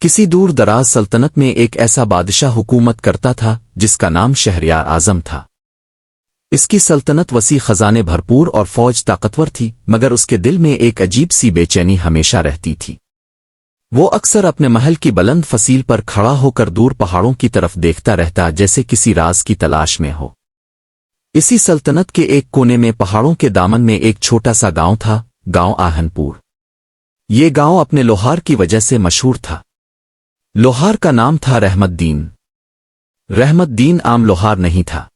کسی دور دراز سلطنت میں ایک ایسا بادشاہ حکومت کرتا تھا جس کا نام شہریار اعظم تھا۔ اس کی سلطنت وسیع خزانے بھرپور اور فوج طاقتور تھی، مگر اس کے دل میں ایک عجیب سی بے چینی ہمیشہ رہتی تھی۔ وہ اکثر اپنے محل کی بلند فصیل پر کھڑا ہو کر دور پہاڑوں کی طرف دیکھتا رہتا جیسے کسی راز کی تلاش میں ہو۔ اسی سلطنت کے ایک کونے میں پہاڑوں کے دامن میں ایک چھوٹا سا گاؤں تھا، گاؤں آہن پور۔ یہ گاؤں اپنے لوہار کی وجہ سے مشہور تھا۔ لوہار کا نام تھا رحمت دین۔ رحمت دین عام لوہار نہیں تھا،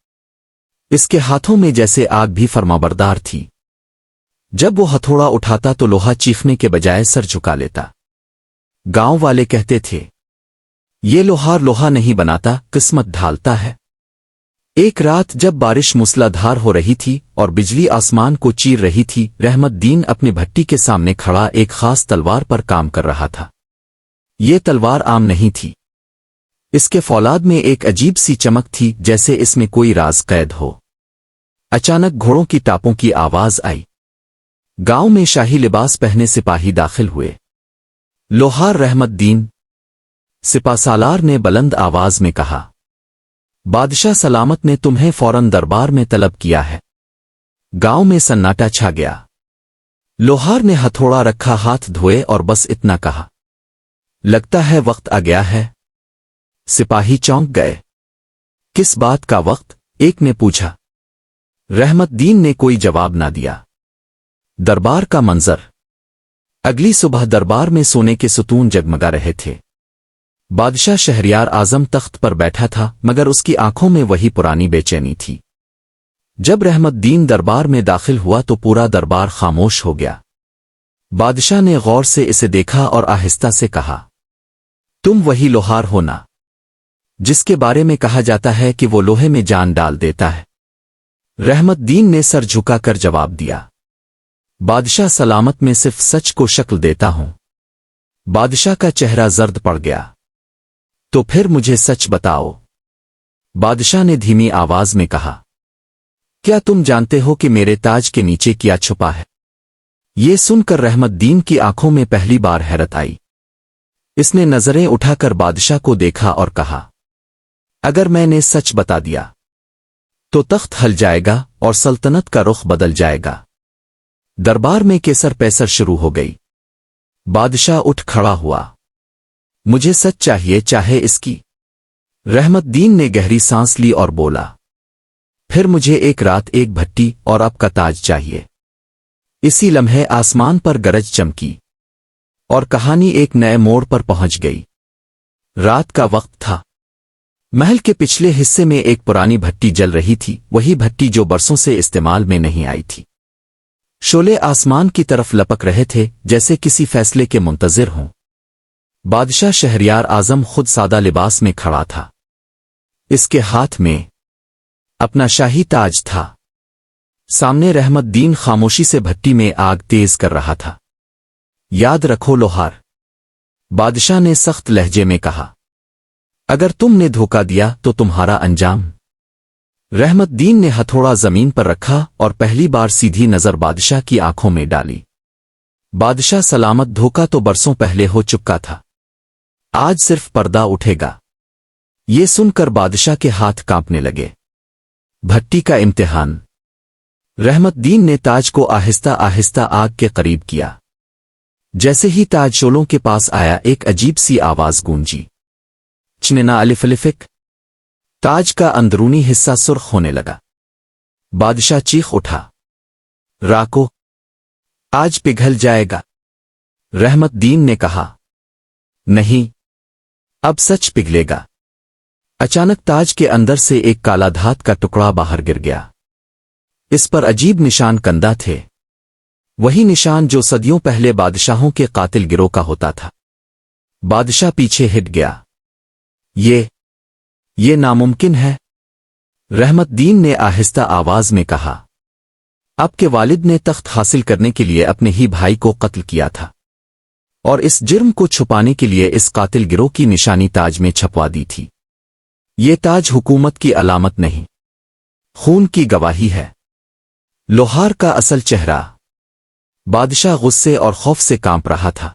اس کے ہاتھوں میں جیسے آگ بھی فرمانبردار تھی۔ جب وہ ہتھوڑا اٹھاتا تو لوہا چیخنے کے بجائے سر جھکا لیتا۔ گاؤں والے کہتے تھے، یہ لوہار لوہا نہیں بناتا، قسمت ڈھالتا ہے۔ ایک رات جب بارش موسلا دھار ہو رہی تھی اور بجلی آسمان کو چیر رہی تھی، رحمت دین اپنی بھٹی کے سامنے کھڑا ایک خاص تلوار پر کام کر رہا تھا۔ یہ تلوار عام نہیں تھی، اس کے فولاد میں ایک عجیب سی چمک تھی، جیسے اس میں کوئی راز قید ہو۔ اچانک گھوڑوں کی ٹاپوں کی آواز آئی۔ گاؤں میں شاہی لباس پہنے سپاہی داخل ہوئے۔ لوہار رحمت دین، سپہ سالار نے بلند آواز میں کہا، بادشاہ سلامت نے تمہیں فوراً دربار میں طلب کیا ہے۔ گاؤں میں سناٹا چھا گیا۔ لوہار نے ہتھوڑا رکھا، ہاتھ دھوئے اور بس اتنا کہا، لگتا ہے وقت آ گیا ہے۔ سپاہی چونک گئے۔ کس بات کا وقت؟ ایک نے پوچھا۔ رحمت دین نے کوئی جواب نہ دیا۔ دربار کا منظر۔ اگلی صبح دربار میں سونے کے ستون جگمگا رہے تھے۔ بادشاہ شہریار اعظم تخت پر بیٹھا تھا، مگر اس کی آنکھوں میں وہی پرانی بے چینی تھی۔ جب رحمت دین دربار میں داخل ہوا تو پورا دربار خاموش ہو گیا۔ بادشاہ نے غور سے اسے دیکھا اور آہستہ سے کہا، تم وہی لوہار ہو نا، جس کے بارے میں کہا جاتا ہے کہ وہ لوہے میں جان ڈال دیتا ہے؟ رحمت دین نے سر جھکا کر جواب دیا، بادشاہ سلامت میں صرف سچ کو شکل دیتا ہوں۔ بادشاہ کا چہرہ زرد پڑ گیا۔ تو پھر مجھے سچ بتاؤ، بادشاہ نے دھیمی آواز میں کہا، کیا تم جانتے ہو کہ میرے تاج کے نیچے کیا چھپا ہے؟ یہ سن کر رحمت دین کی آنکھوں میں پہلی بار حیرت آئی۔ اس نے نظریں اٹھا کر بادشاہ کو دیکھا اور کہا، اگر میں نے سچ بتا دیا تو تخت ہل جائے گا اور سلطنت کا رخ بدل جائے گا۔ دربار میں کیسر پیسر شروع ہو گئی۔ بادشاہ اٹھ کھڑا ہوا، مجھے سچ چاہیے، چاہے اس کی۔ رحمت دین نے گہری سانس لی اور بولا، پھر مجھے ایک رات، ایک بھٹی اور اب کا تاج چاہیے۔ اسی لمحے آسمان پر گرج چمکی اور کہانی ایک نئے موڑ پر پہنچ گئی۔ رات کا وقت تھا۔ محل کے پچھلے حصے میں ایک پرانی بھٹی جل رہی تھی، وہی بھٹی جو برسوں سے استعمال میں نہیں آئی تھی۔ شعلے آسمان کی طرف لپک رہے تھے جیسے کسی فیصلے کے منتظر ہوں۔ بادشاہ شہریار اعظم خود سادہ لباس میں کھڑا تھا۔ اس کے ہاتھ میں اپنا شاہی تاج تھا۔ سامنے رحمت دین خاموشی سے بھٹی میں آگ تیز کر رہا تھا۔ یاد رکھو لوہار، بادشاہ نے سخت لہجے میں کہا، اگر تم نے دھوکہ دیا تو تمہارا انجام۔ رحمت دین نے ہتھوڑا زمین پر رکھا اور پہلی بار سیدھی نظر بادشاہ کی آنکھوں میں ڈالی۔ بادشاہ سلامت، دھوکہ تو برسوں پہلے ہو چکا تھا، آج صرف پردہ اٹھے گا۔ یہ سن کر بادشاہ کے ہاتھ کانپنے لگے۔ بھٹی کا امتحان۔ رحمت دین نے تاج کو آہستہ آہستہ آگ کے قریب کیا۔ جیسے ہی تاج شولوں کے پاس آیا، ایک عجیب سی آواز گونجی، چننا الفلفک۔ تاج کا اندرونی حصہ سرخ ہونے لگا۔ بادشاہ چیخ اٹھا، راکو، آج پگھل جائے گا۔ رحمت دین نے کہا، نہیں، اب سچ پگھلے گا۔ اچانک تاج کے اندر سے ایک کالا دھات کا ٹکڑا باہر گر گیا۔ اس پر عجیب نشان کندہ تھے، وہی نشان جو صدیوں پہلے بادشاہوں کے قاتل گروہ کا ہوتا تھا۔ بادشاہ پیچھے ہٹ گیا۔ یہ ناممکن ہے، رحمت دین نے آہستہ آواز میں کہا، آپ کے والد نے تخت حاصل کرنے کے لیے اپنے ہی بھائی کو قتل کیا تھا، اور اس جرم کو چھپانے کے لیے اس قاتل گروہ کی نشانی تاج میں چھپوا دی تھی۔ یہ تاج حکومت کی علامت نہیں، خون کی گواہی ہے۔ لوہار کا اصل چہرہ۔ بادشاہ غصے اور خوف سے کانپ رہا تھا۔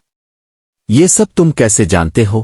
یہ سب تم کیسے جانتے ہو؟